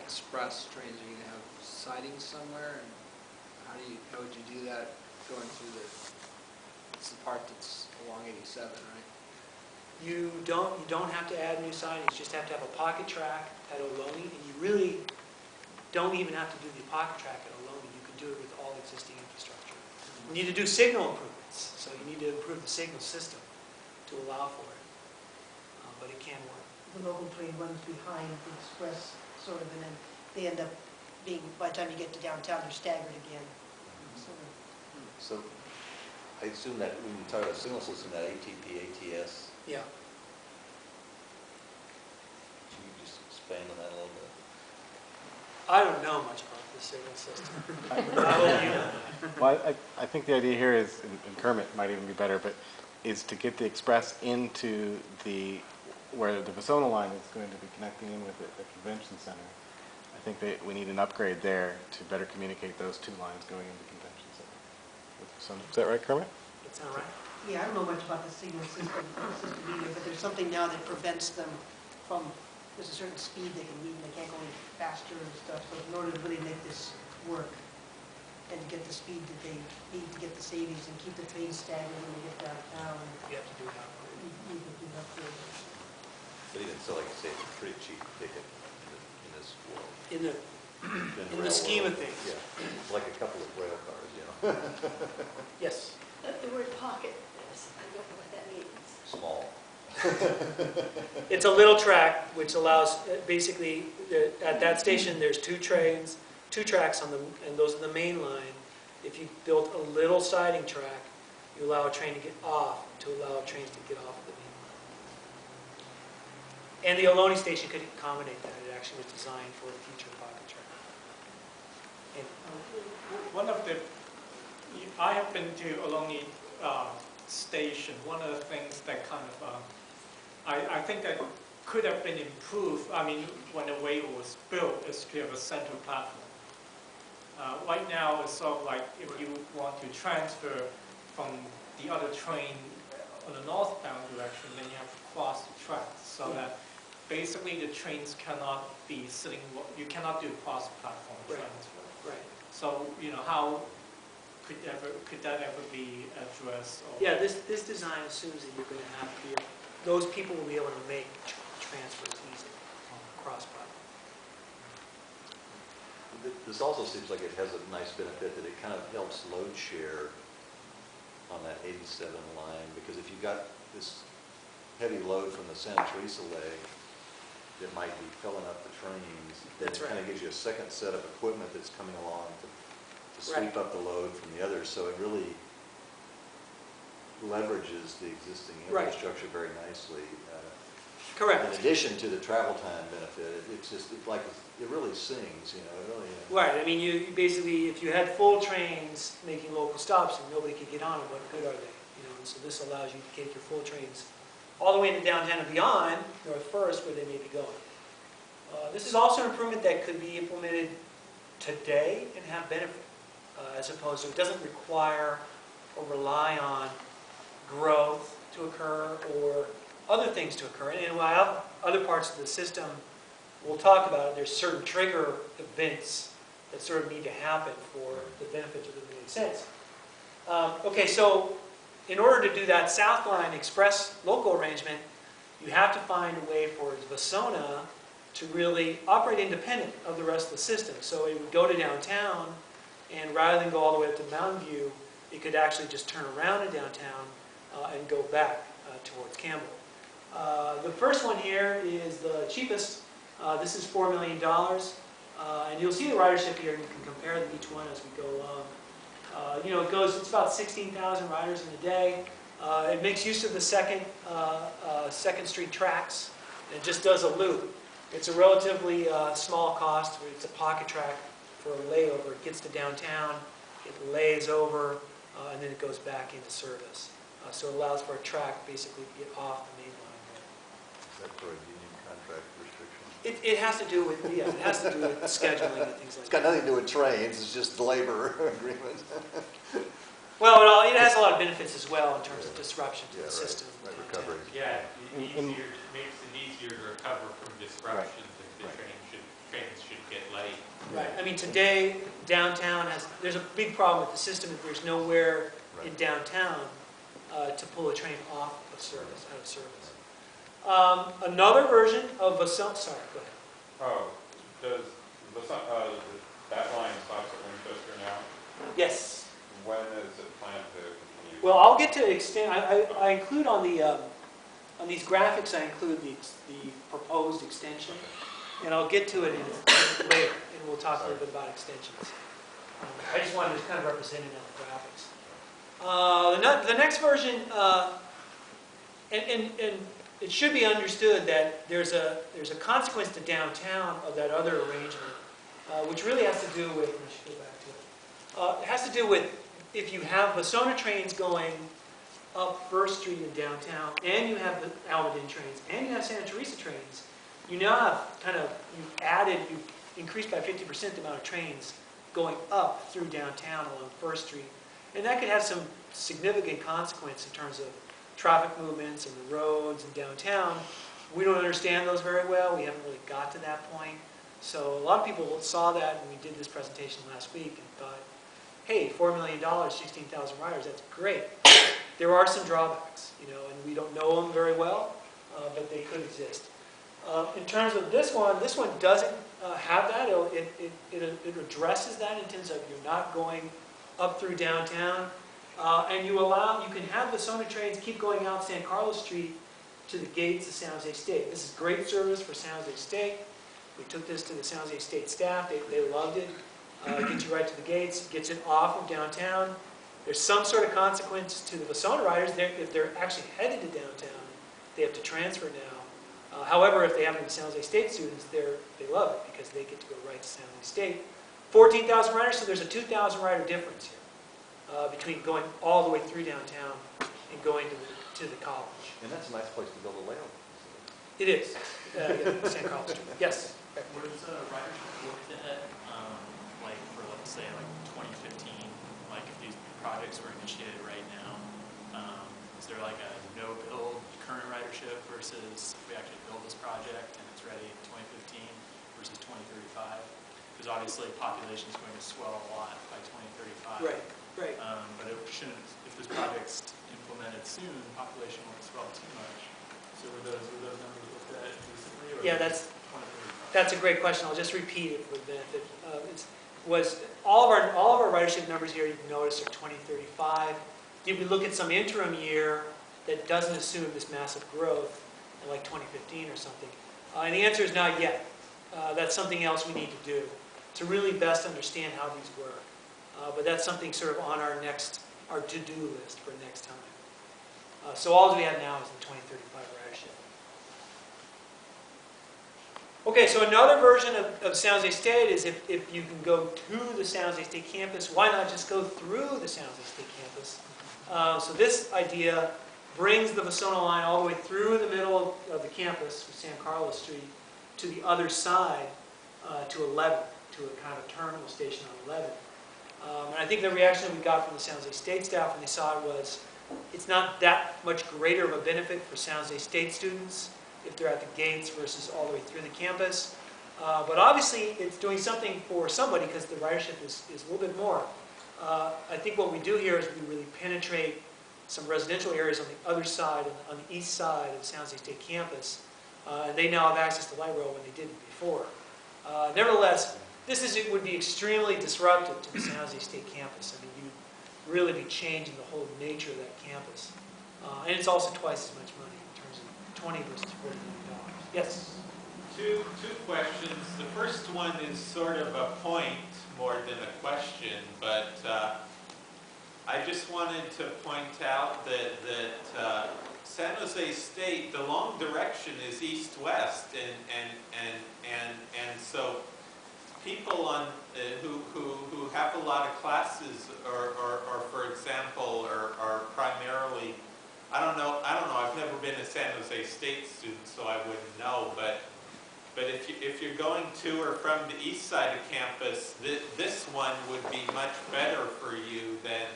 express trains, are you going to have sidings somewhere? And how would you do that going through it's the part that's along 87, right? You don't have to add new sidings. You just have to have a pocket track at Ohlone, and you really don't even have to do the pocket track at Ohlone. You can do it with all existing infrastructure. You need to do signal improvements, so you need to improve the signal system to allow for it. But it can work. The local train runs behind the express, sort of, and then they end up being, by the time you get to downtown, they're staggered again. So I assume that when you talk about signal system, that ATP, ATS, Yeah. can you just expand on that a little bit? I don't know much about the signal system. I hope you know. Well, I think the idea here is, and Kermit might even be better, but is to get the express into where the Vasona line is going to be connecting in with the convention center. I think that we need an upgrade there to better communicate those two lines going into the convention center with Vasona. Is that right, Kermit? That sound right? Yeah, I don't know much about the signal system either, but there's something now that prevents them from, there's a certain speed they can meet, and they can't go any faster and stuff. So in order to really make this work and to get the speed that they need to get the savings and keep the trains staggered when they get downtown, You have to do that. you need to do that for But even so, like you say, it's a pretty cheap ticket in this world. In the scheme of things. Yeah, it's like a couple of rail cars, you know. Yes. The word pocket, I don't know what that means. Small. It's a little track which allows, basically, at that station there's two tracks and those are the main line. If you built a little siding track, you allow a train to get off to allow trains to get off of the main line. And the Ohlone station could accommodate that. It actually was designed for a future pocket track. And I have been to Ohlone station. One of the things that kind of, I think that could have been improved, I mean, when the way it was built, is to have a center platform. Right now, it's sort of like if you want to transfer from the other train on the northbound direction, then you have to cross the tracks, so that basically the trains cannot be sitting, you cannot do cross-platform transfer. right. So, you know, how could that ever be addressed? Or Yeah, this design assumes that you're going to have those people will be able to make transfers easily across platform. This also seems like it has a nice benefit that it kind of helps load share on that 87 line, because if you've got this heavy load from the Santa Teresa leg that might be filling up the trains, then it kind of gives you a second set of equipment that's coming along to sweep up the load from the others. So it really leverages the existing infrastructure very nicely. Correct. In addition to the travel time benefit, it's just like it really sings, you know. It really. Right. I mean, you basically, if you had full trains making local stops and nobody could get on them, what good are they? You know, and so this allows you to take your full trains all the way into downtown and beyond, north first, where they may be going. This is also an improvement that could be implemented today and have benefit, as opposed to, it doesn't require or rely on growth to occur or other things to occur. And while other parts of the system, we'll talk about it, there's certain trigger events that sort of need to happen for the benefit to really make sense. Okay, so in order to do that South Line Express local arrangement, you have to find a way for Vasona to really operate independent of the rest of the system. So it would go to downtown, and rather than go all the way up to Mountain View, it could actually just turn around in downtown and go back towards Campbell. The first one here is the cheapest. This is $4 million. And you'll see the ridership here, and you can compare them each one as we go along. You know, it's about 16,000 riders in a day. It makes use of the Second Street tracks. It just does a loop. It's a relatively small cost. It's a pocket track for a layover. It gets to downtown, it lays over, and then it goes back into service. So it allows for a track basically to get off the main line there. Is that for a union contract restriction? It has to do with, yeah, it has to do with scheduling and things like It's got that. nothing to do with trains, it's just the labor agreement. Well, it has a lot of benefits as well in terms of disruption to the system. Right, recovery. Yeah, makes it easier to recover from disruptions if the trains should get I mean, today, downtown there's a big problem with the system that there's nowhere in Right. downtown to pull a train off of service, out of service. Another version of sorry, go ahead. Oh, does that line stops at Winchester now? Yes. When is it planned to continue? Well, I'll get to extend, I include on these graphics, I include the proposed extension, and I'll get to it later, and we'll talk a little bit about extensions. I just wanted to kind of represent it on the graphics. The next version, and it should be understood that there's a consequence to downtown of that other arrangement, which really has to do with, I should go back to it. It has to do with if you have Vasona trains going up First Street in downtown, and you have the Almaden trains, and you have Santa Teresa trains, you now have you've increased by 50% the amount of trains going up through downtown along First Street. And that could have some significant consequence in terms of traffic movements and the roads in downtown. We don't understand those very well. We haven't really got to that point. So a lot of people saw that when we did this presentation last week and thought, hey, $4 million, 16,000 riders, that's great. There are some drawbacks, and we don't know them very well, but they could exist. In terms of this one doesn't have that. It addresses that in terms of you're not going up through downtown, and you can have the Vasona trains keep going out San Carlos Street to the gates of San Jose State. This is great service for San Jose State. We took this to the San Jose State staff. They loved it. Gets you right to the gates, gets it off of downtown. There's some sort of consequence to the Vasona riders. If they're actually headed to downtown, they have to transfer now. However, if they happen to be San Jose State students, they love it because they get to go right to San Jose State. 14,000 riders, so there's a 2,000 rider difference here between going all the way through downtown and going to the college. And that's a nice place to build a layover. It is, San Carlos Street. Yes? Was ridership looked at, like for let's say like 2015, like if these projects were initiated right now, is there like a no-build current ridership versus if we actually build this project and it's ready in 2015 versus 2035? Because obviously population is going to swell a lot by 2035. Right. But it shouldn't, if this project's implemented soon, population won't swell too much. So were those numbers looked at recently? Or Yeah, was it 2035? That's a great question. I'll just repeat it for the benefit. All of our ridership numbers here, you can notice, are 2035. If we look at some interim year that doesn't assume this massive growth, like 2015 or something, and the answer is not yet. That's something else we need to do to really best understand how these work. But that's something sort of on our to-do list for next time. So all we have now is the 2035 ridership. Okay, so another version of San Jose State is if you can go to the San Jose State campus, why not just go through the San Jose State campus? So this idea brings the Vasona line all the way through the middle of the campus, with San Carlos Street, to the other side, to 11, to a kind of terminal station on 11. And I think the reaction we got from the San Jose State staff when they saw it was, it's not that much greater of a benefit for San Jose State students if they're at the gates versus all the way through the campus. But obviously, it's doing something for somebody because the ridership is a little bit more. I think what we do here is we really penetrate some residential areas on the other side, on the east side of the San Jose State campus. And they now have access to light rail when they didn't before. Nevertheless, it would be extremely disruptive to the San Jose State campus. I mean, you'd really be changing the whole nature of that campus. And it's also twice as much money in terms of 20 versus $40 million. Yes? Two questions. The first one is sort of a point more than a question, but I just wanted to point out that San Jose State, the long direction is east-west, and so people on who have a lot of classes, or for example, are primarily, I don't know. I've never been a San Jose State student, so I wouldn't know. But if you're going to or from the east side of campus, this one would be much better for you than